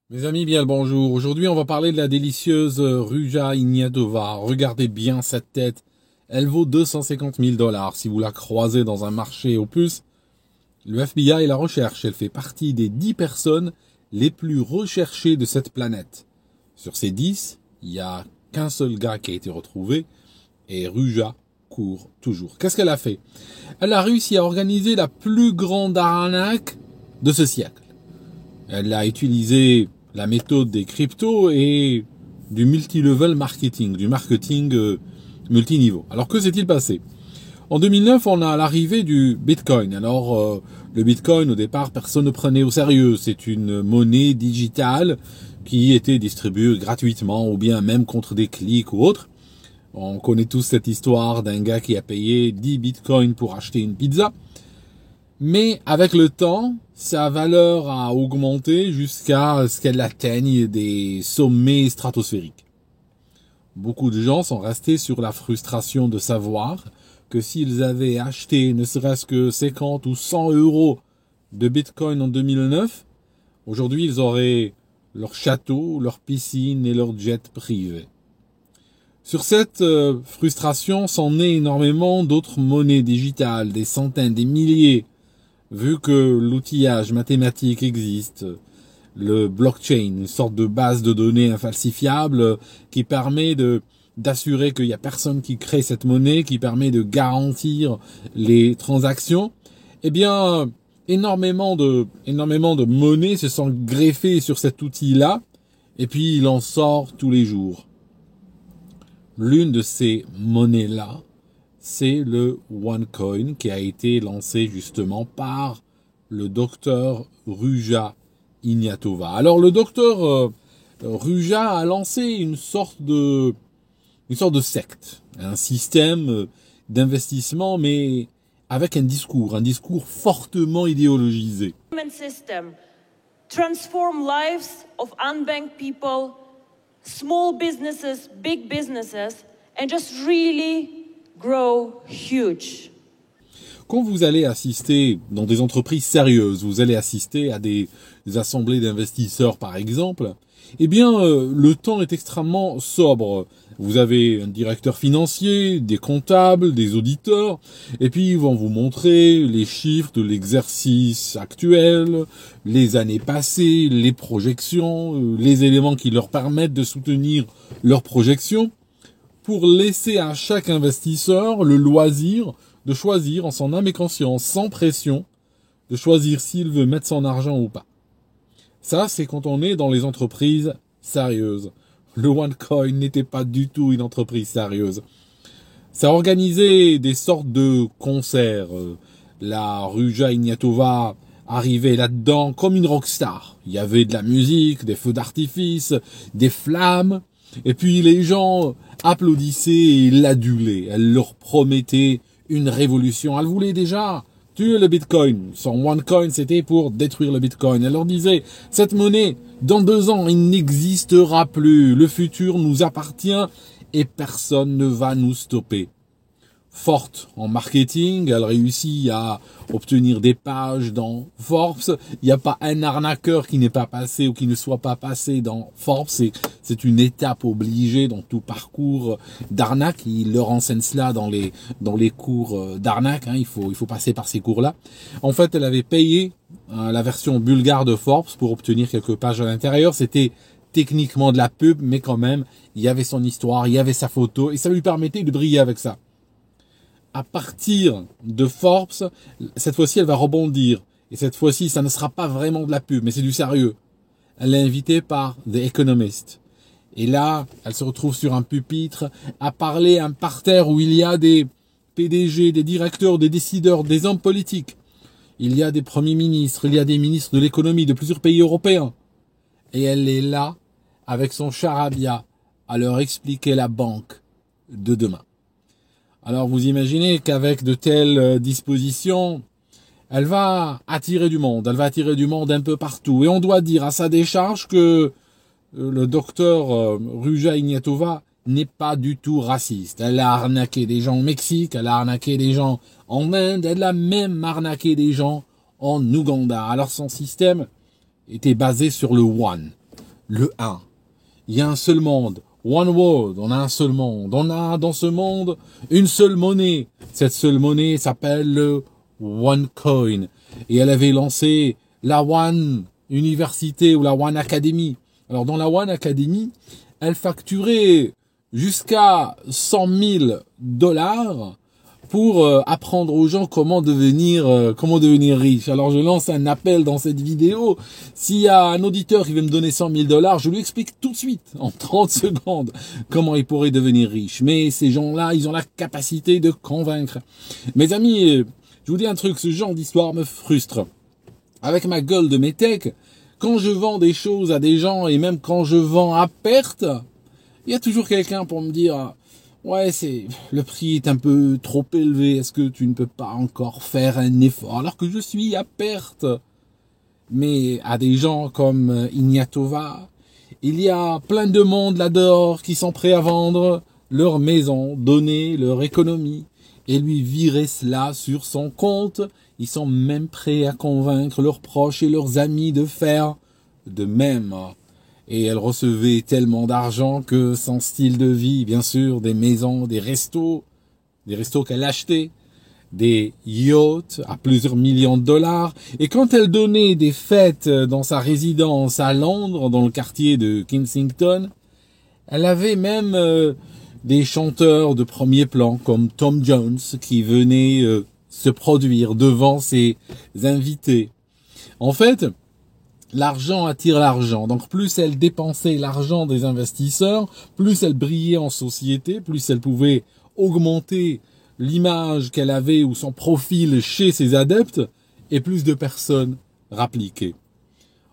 Mes amis, bien le bonjour. Aujourd'hui, on va parler de la délicieuse Ruja Ignatova. Regardez bien cette tête. Elle vaut 250 000 $. Si vous la croisez dans un marché au plus, le FBI la recherche. Elle fait partie des 10 personnes les plus recherchées de cette planète. Sur ces 10, il n'y a qu'un seul gars qui a été retrouvé. Et Ruja court toujours. Qu'est-ce qu'elle a fait? Elle a réussi à organiser la plus grande arnaque de ce siècle. Elle a utilisé la méthode des cryptos et du multi-level marketing, du marketing multiniveau. Alors que s'est-il passé? En 2009, on a l'arrivée du Bitcoin. Alors, le Bitcoin, au départ, personne ne prenait au sérieux. C'est une monnaie digitale qui était distribuée gratuitement ou bien même contre des clics ou autres. On connaît tous cette histoire d'un gars qui a payé 10 Bitcoins pour acheter une pizza. Mais avec le temps, sa valeur a augmenté jusqu'à ce qu'elle atteigne des sommets stratosphériques. Beaucoup de gens sont restés sur la frustration de savoir que s'ils avaient acheté ne serait-ce que 50 ou 100 euros de Bitcoin en 2009, aujourd'hui ils auraient leur château, leur piscine et leur jet privé. Sur cette frustration s'en naît énormément d'autres monnaies digitales, des centaines, des milliers. Vu que l'outillage mathématique existe, le blockchain, une sorte de base de données infalsifiable qui permet d'assurer qu'il n'y a personne qui crée cette monnaie, qui permet de garantir les transactions, eh bien, énormément de monnaies se sont greffées sur cet outil-là, et puis il en sort tous les jours. L'une de ces monnaies-là, c'est le OneCoin qui a été lancé justement par le docteur Ruja Ignatova. Alors le docteur Ruja a lancé une sorte de secte, un système d'investissement, mais avec un discours fortement idéologisé. System transform lives of unbanked people, small businesses, big businesses, and just really grow huge. Quand vous allez assister dans des entreprises sérieuses, vous allez assister à des assemblées d'investisseurs par exemple, eh bien le temps est extrêmement sobre. Vous avez un directeur financier, des comptables, des auditeurs, et puis ils vont vous montrer les chiffres de l'exercice actuel, les années passées, les projections, les éléments qui leur permettent de soutenir leurs projections, pour laisser à chaque investisseur le loisir de choisir en son âme et conscience, sans pression, de choisir s'il veut mettre son argent ou pas. Ça, c'est quand on est dans les entreprises sérieuses. Le OneCoin n'était pas du tout une entreprise sérieuse. Ça organisait des sortes de concerts. La Ruja Ignatova arrivait là-dedans comme une rockstar. Il y avait de la musique, des feux d'artifice, des flammes. Et puis les gens applaudissaient et l'adulaient. Elle leur promettait une révolution. Elle voulait déjà tuer le Bitcoin. Son OneCoin, c'était pour détruire le Bitcoin. Elle leur disait, cette monnaie, dans 2 ans, il n'existera plus. Le futur nous appartient et personne ne va nous stopper. Forte en marketing, elle réussit à obtenir des pages dans Forbes. Il n'y a pas un arnaqueur qui n'est pas passé ou qui ne soit pas passé dans Forbes. C'est une étape obligée dans tout parcours d'arnaque. Il leur enseigne cela dans les cours d'arnaque. Il faut passer par ces cours-là. En fait, elle avait payé la version bulgare de Forbes pour obtenir quelques pages à l'intérieur. C'était techniquement de la pub, mais quand même, il y avait son histoire, il y avait sa photo et ça lui permettait de briller avec ça. À partir de Forbes, cette fois-ci, elle va rebondir. Et cette fois-ci, ça ne sera pas vraiment de la pub, mais c'est du sérieux. Elle est invitée par The Economist. Et là, elle se retrouve sur un pupitre à parler un parterre où il y a des PDG, des directeurs, des décideurs, des hommes politiques. Il y a des premiers ministres, il y a des ministres de l'économie de plusieurs pays européens. Et elle est là, avec son charabia, à leur expliquer la banque de demain. Alors vous imaginez qu'avec de telles dispositions, elle va attirer du monde un peu partout. Et on doit dire à sa décharge que le docteur Ruja Ignatova n'est pas du tout raciste. Elle a arnaqué des gens au Mexique, elle a arnaqué des gens en Inde, elle a même arnaqué des gens en Ouganda. Alors son système était basé sur le One. le un. Il y a un seul monde. One world. On a un seul monde. On a dans ce monde une seule monnaie. Cette seule monnaie s'appelle le OneCoin. Et elle avait lancé la One Université ou la One Academy. Alors dans la One Academy, elle facturait jusqu'à $100,000 pour apprendre aux gens comment devenir riche. Alors je lance un appel dans cette vidéo. S'il y a un auditeur qui veut me donner $100,000, je lui explique tout de suite, en 30 secondes, comment il pourrait devenir riche. Mais ces gens-là, ils ont la capacité de convaincre. Mes amis, je vous dis un truc, ce genre d'histoire me frustre. Avec ma gueule de métèque, quand je vends des choses à des gens et même quand je vends à perte, il y a toujours quelqu'un pour me dire « Ouais, le prix est un peu trop élevé, est-ce que tu ne peux pas encore faire un effort alors que je suis à perte ?» Mais à des gens comme Ignatova, il y a plein de monde là-dehors qui sont prêts à vendre leur maison, donner leur économie et lui virer cela sur son compte. Ils sont même prêts à convaincre leurs proches et leurs amis de faire de même. Et elle recevait tellement d'argent que son style de vie, bien sûr, des maisons, des restos qu'elle achetait, des yachts à plusieurs millions de dollars. Et quand elle donnait des fêtes dans sa résidence à Londres, dans le quartier de Kensington, elle avait même des chanteurs de premier plan comme Tom Jones qui venaient se produire devant ses invités. En fait, l'argent attire l'argent. Donc plus elle dépensait l'argent des investisseurs, plus elle brillait en société, plus elle pouvait augmenter l'image qu'elle avait ou son profil chez ses adeptes, et plus de personnes rappliquaient.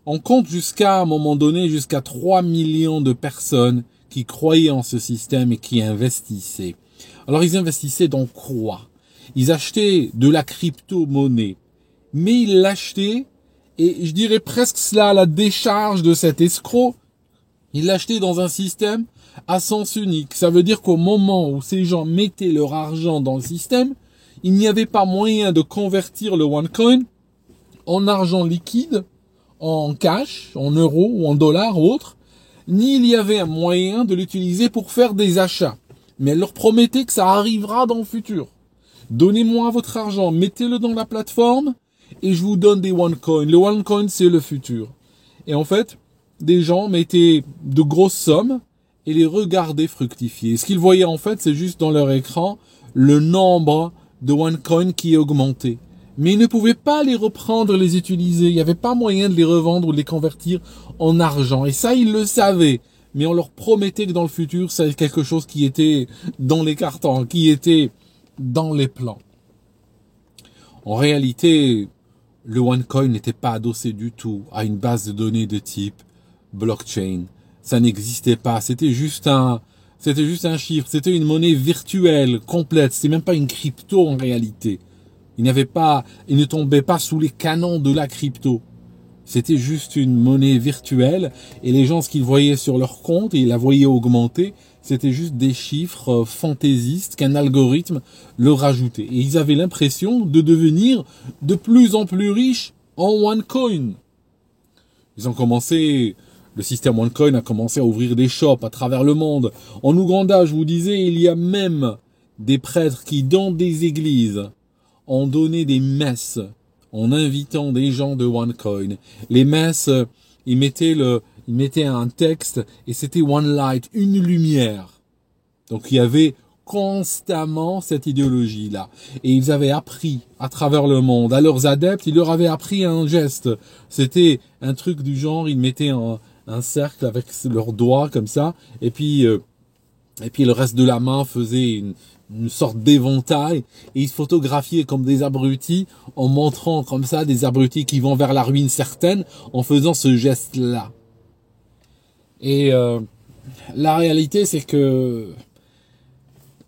On compte jusqu'à un moment donné, jusqu'à 3 millions de personnes qui croyaient en ce système et qui investissaient. Alors ils investissaient dans quoi? Ils achetaient de la crypto-monnaie, mais ils l'achetaient, et je dirais presque cela à la décharge de cet escroc, ils l'achetaient dans un système à sens unique. Ça veut dire qu'au moment où ces gens mettaient leur argent dans le système, il n'y avait pas moyen de convertir le OneCoin en argent liquide, en cash, en euros ou en dollars ou autre, ni il y avait un moyen de l'utiliser pour faire des achats. Mais elle leur promettait que ça arrivera dans le futur. Donnez-moi votre argent, mettez-le dans la plateforme et je vous donne des OneCoin. Le OneCoin, c'est le futur. Et en fait, des gens mettaient de grosses sommes et les regardaient fructifier. Ce qu'ils voyaient en fait, c'est juste dans leur écran le nombre de OneCoin qui augmentait. Mais ils ne pouvaient pas les reprendre, les utiliser. Il n'y avait pas moyen de les revendre ou de les convertir en argent. Et ça, ils le savaient. Mais on leur promettait que dans le futur, c'est quelque chose qui était dans les cartons, qui était dans les plans. En réalité, le OneCoin n'était pas adossé du tout à une base de données de type blockchain. Ça n'existait pas. C'était juste un chiffre. C'était une monnaie virtuelle, complète. C'était même pas une crypto en réalité. Il ne tombait pas sous les canons de la crypto. C'était juste une monnaie virtuelle et les gens, ce qu'ils voyaient sur leur compte, et ils la voyaient augmenter, c'était juste des chiffres fantaisistes qu'un algorithme leur rajoutait. Et ils avaient l'impression de devenir de plus en plus riches en OneCoin. Le système OneCoin a commencé à ouvrir des shops à travers le monde. En Ouganda, je vous disais, il y a même des prêtres qui, dans des églises, ont donné des messes en invitant des gens de OneCoin. Les messes, ils mettaient un texte et c'était One Light, une lumière. Donc il y avait constamment cette idéologie-là. Et ils avaient appris à travers le monde, à leurs adeptes, ils leur avaient appris un geste. C'était un truc du genre, ils mettaient un cercle avec leurs doigts comme ça, et puis le reste de la main faisait une sorte d'éventail, et ils se photographiaient comme des abrutis, en montrant comme ça des abrutis qui vont vers la ruine certaine, en faisant ce geste-là. Et la réalité, c'est que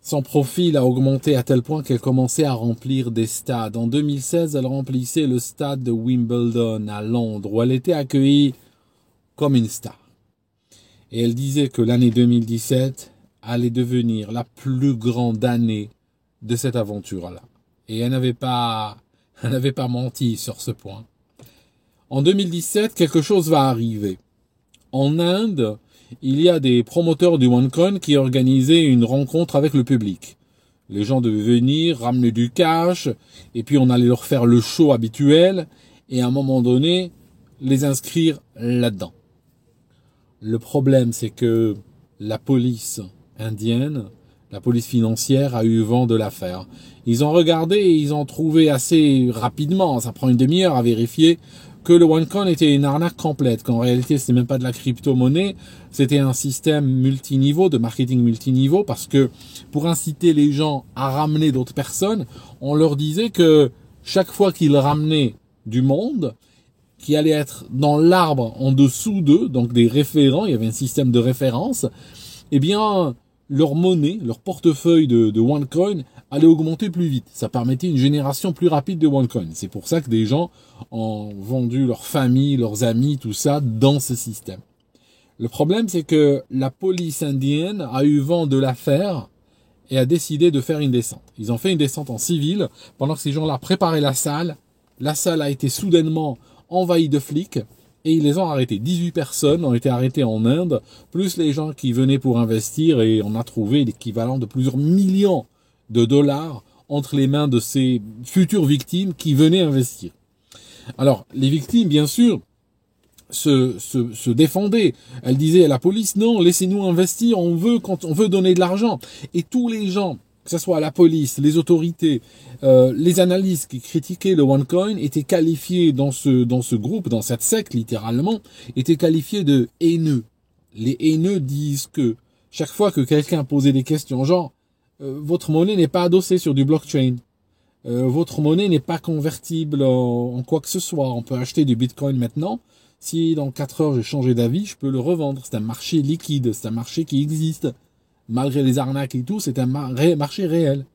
son profil a augmenté à tel point qu'elle commençait à remplir des stades. En 2016, elle remplissait le stade de Wimbledon à Londres, où elle était accueillie comme une star. Et elle disait que l'année 2017 allait devenir la plus grande année de cette aventure-là. Et elle n'avait pas menti sur ce point. En 2017, quelque chose va arriver. En Inde, il y a des promoteurs du OneCoin qui organisaient une rencontre avec le public. Les gens devaient venir, ramener du cash, et puis on allait leur faire le show habituel, et à un moment donné, les inscrire là-dedans. Le problème, c'est que la police indienne, la police financière a eu vent de l'affaire. Ils ont regardé et ils ont trouvé assez rapidement, ça prend une demi-heure à vérifier, que le OneCoin était une arnaque complète, qu'en réalité c'était même pas de la crypto-monnaie, c'était un système multiniveau, de marketing multiniveau, parce que pour inciter les gens à ramener d'autres personnes, on leur disait que chaque fois qu'ils ramenaient du monde, qui allait être dans l'arbre en dessous d'eux, donc des référents, il y avait un système de référence, eh bien, leur monnaie, leur portefeuille de OneCoin allait augmenter plus vite. Ça permettait une génération plus rapide de OneCoin. C'est pour ça que des gens ont vendu leur famille, leurs amis, tout ça, dans ce système. Le problème, c'est que la police indienne a eu vent de l'affaire et a décidé de faire une descente. Ils ont fait une descente en civil pendant que ces gens-là préparaient la salle. La salle a été soudainement envahie de flics. Et ils les ont arrêtés. 18 personnes ont été arrêtées en Inde, plus les gens qui venaient pour investir, et on a trouvé l'équivalent de plusieurs millions de dollars entre les mains de ces futures victimes qui venaient investir. Alors, les victimes, bien sûr, se défendaient. Elles disaient à la police, non, laissez-nous investir, on veut donner de l'argent. Et tous les gens, que ce soit la police, les autorités, les analystes qui critiquaient le OneCoin étaient qualifiés dans ce groupe, dans cette secte littéralement, étaient qualifiés de haineux. Les haineux disent que chaque fois que quelqu'un posait des questions, genre votre monnaie n'est pas adossée sur du blockchain, votre monnaie n'est pas convertible en quoi que ce soit, on peut acheter du Bitcoin maintenant. Si dans 4 heures j'ai changé d'avis, je peux le revendre. C'est un marché liquide, c'est un marché qui existe. Malgré les arnaques et tout, c'est un marché réel.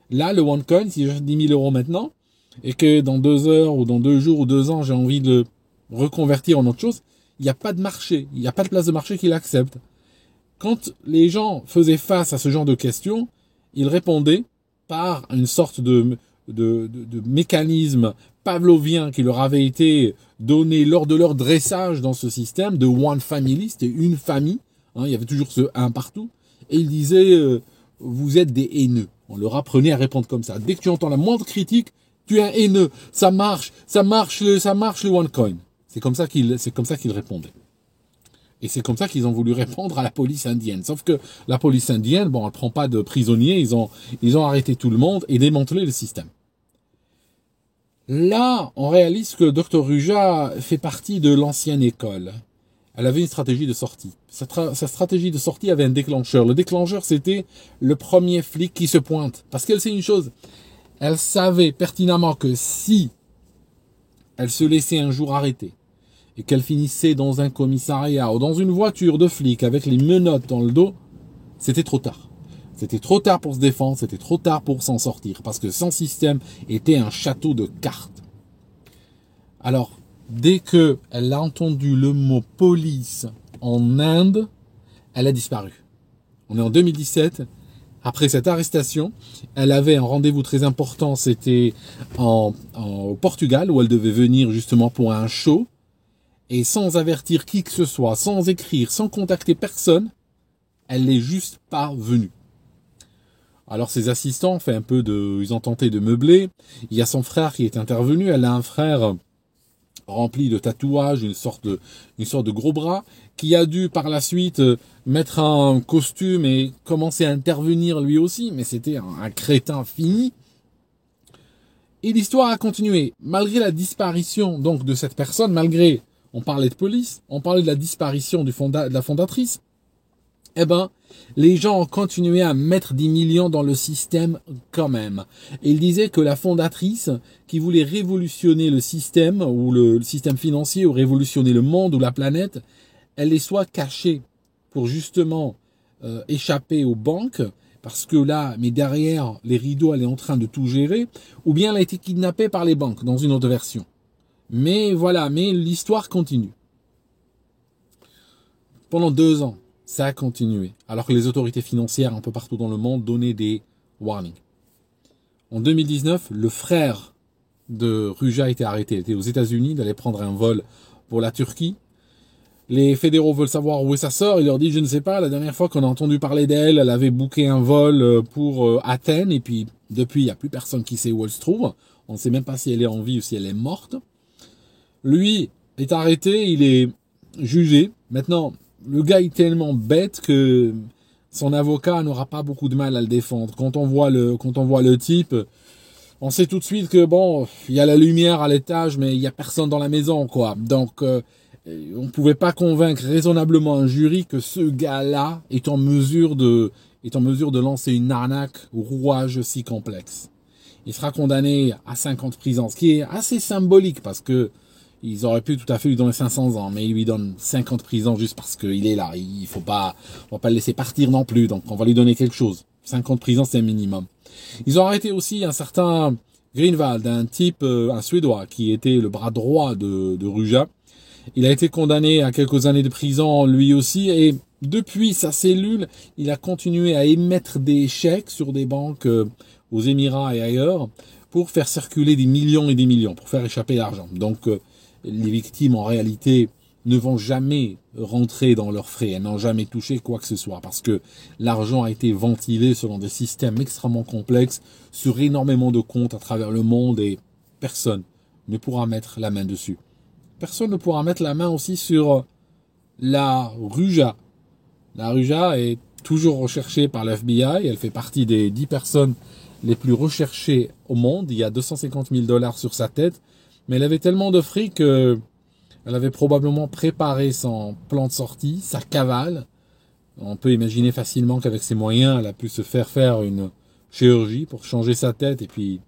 Là, le OneCoin, si j'achète 10 000 euros maintenant, et que dans 2 heures, ou dans 2 jours, ou 2 ans, j'ai envie de le reconvertir en autre chose, il n'y a pas de marché, il n'y a pas de place de marché qui l'accepte. Quand les gens faisaient face à ce genre de questions, ils répondaient par une sorte de mécanisme pavlovien qui leur avait été donné lors de leur dressage dans ce système de One Family, c'était une famille, il y avait toujours ce un partout. Et il disait, vous êtes des haineux. On leur apprenait à répondre comme ça. Dès que tu entends la moindre critique, tu es un haineux. Ça marche le OneCoin. C'est comme ça qu'ils répondaient. Et c'est comme ça qu'ils ont voulu répondre à la police indienne. Sauf que la police indienne, bon, elle prend pas de prisonniers. Ils ont arrêté tout le monde et démantelé le système. Là, on réalise que Dr Ruja fait partie de l'ancienne école. Elle avait une stratégie de sortie. Sa stratégie de sortie avait un déclencheur. Le déclencheur, c'était le premier flic qui se pointe. Parce qu'elle sait une chose. Elle savait pertinemment que si elle se laissait un jour arrêter et qu'elle finissait dans un commissariat ou dans une voiture de flic avec les menottes dans le dos, c'était trop tard. C'était trop tard pour se défendre, c'était trop tard pour s'en sortir. Parce que son système était un château de cartes. Alors, dès que elle a entendu le mot police en Inde, elle a disparu. On est en 2017. Après cette arrestation, elle avait un rendez-vous très important. C'était au Portugal où elle devait venir justement pour un show. Et sans avertir qui que ce soit, sans écrire, sans contacter personne, elle n'est juste pas venue. Alors ses assistants ils ont tenté de meubler. Il y a son frère qui est intervenu. Elle a un frère rempli de tatouages, une sorte de gros bras, qui a dû par la suite mettre un costume et commencer à intervenir lui aussi, mais c'était un crétin fini. Et l'histoire a continué. Malgré la disparition donc de cette personne, on parlait de police, on parlait de la disparition de la fondatrice, les gens ont continué à mettre des millions dans le système quand même. Et ils disaient que la fondatrice, qui voulait révolutionner le système, ou le système financier, ou révolutionner le monde, ou la planète, elle les soit cachée pour justement échapper aux banques, parce que là, mais derrière les rideaux, elle est en train de tout gérer, ou bien elle a été kidnappée par les banques, dans une autre version. Mais voilà, l'histoire continue. Pendant 2 ans, ça a continué, alors que les autorités financières un peu partout dans le monde donnaient des warnings. En 2019, le frère de Ruja a été arrêté. Il était aux États-Unis, il allait prendre un vol pour la Turquie. Les fédéraux veulent savoir où est sa sœur. Il leur dit, je ne sais pas, la dernière fois qu'on a entendu parler d'elle, elle avait booké un vol pour Athènes. Et puis, depuis, il n'y a plus personne qui sait où elle se trouve. On ne sait même pas si elle est en vie ou si elle est morte. Lui est arrêté, il est jugé. Maintenant, le gars est tellement bête que son avocat n'aura pas beaucoup de mal à le défendre. Quand on voit le type, on sait tout de suite que bon, il y a la lumière à l'étage, mais il y a personne dans la maison, quoi. Donc, on ne pouvait pas convaincre raisonnablement un jury que ce gars-là est en mesure de lancer une arnaque au rouage si complexe. Il sera condamné à 5 ans de prison, ce qui est assez symbolique parce que ils auraient pu tout à fait lui donner 500 ans, mais ils lui donnent 5 ans de prison juste parce qu'il est là. On va pas le laisser partir non plus, donc on va lui donner quelque chose. 5 ans de prison, c'est un minimum. Ils ont arrêté aussi un certain Greenwald, un type, un Suédois, qui était le bras droit de Ruja. Il a été condamné à quelques années de prison, lui aussi, et depuis sa cellule, il a continué à émettre des chèques sur des banques aux Émirats et ailleurs pour faire circuler des millions et des millions, pour faire échapper l'argent. Donc, les victimes, en réalité, ne vont jamais rentrer dans leurs frais. Elles n'ont jamais touché quoi que ce soit parce que l'argent a été ventilé selon des systèmes extrêmement complexes sur énormément de comptes à travers le monde et personne ne pourra mettre la main dessus. Personne ne pourra mettre la main aussi sur la Ruja. La Ruja est toujours recherchée par l'FBI. Elle fait partie des 10 personnes les plus recherchées au monde. Il y a 250 000 $ sur sa tête. Mais elle avait tellement de fric que elle avait probablement préparé son plan de sortie, sa cavale. On peut imaginer facilement qu'avec ses moyens, elle a pu se faire une chirurgie pour changer sa tête et puis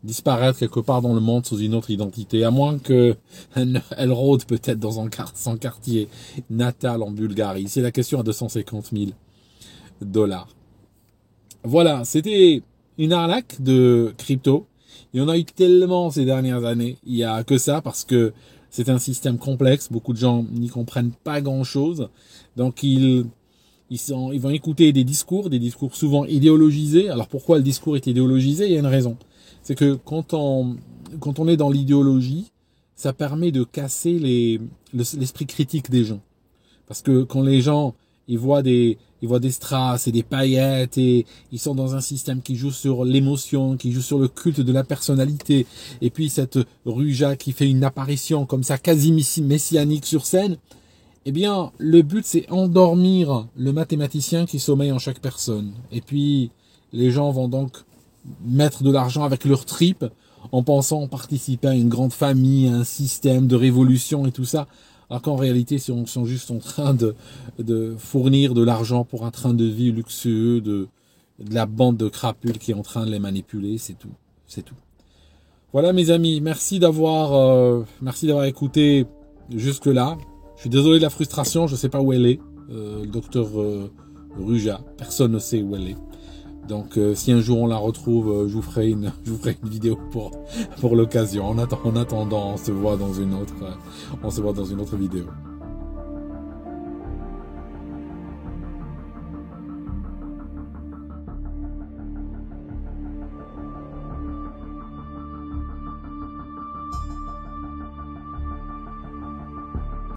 disparaître quelque part dans le monde sous une autre identité, à moins qu'elle rôde peut-être dans son quartier natal en Bulgarie. C'est la question à 250 000 $. Voilà, c'était une arnaque de crypto. Il y en a eu tellement ces dernières années. Il y a que ça parce que c'est un système complexe. Beaucoup de gens n'y comprennent pas grand-chose. Donc ils vont écouter des discours souvent idéologisés. Alors pourquoi le discours est idéologisé? Il y a une raison. C'est que quand on est dans l'idéologie, ça permet de casser l'esprit critique des gens. Parce que quand les gens ils voient des strass et des paillettes et ils sont dans un système qui joue sur l'émotion, qui joue sur le culte de la personnalité, et puis cette Ruja qui fait une apparition comme ça quasi messianique sur scène, eh bien le but c'est endormir le mathématicien qui sommeille en chaque personne. Et puis les gens vont donc mettre de l'argent avec leur tripes en pensant participer à une grande famille, à un système de révolution et tout ça. Alors qu'en réalité, ils sont juste en train de fournir de l'argent pour un train de vie luxueux de la bande de crapules qui est en train de les manipuler, c'est tout. C'est tout. Voilà mes amis, merci d'avoir écouté jusque-là. Je suis désolé de la frustration, je ne sais pas où elle est. Le docteur Ruja, personne ne sait où elle est. Donc si un jour on la retrouve, je vous ferai une vidéo pour l'occasion. En attendant, on se voit dans une autre vidéo.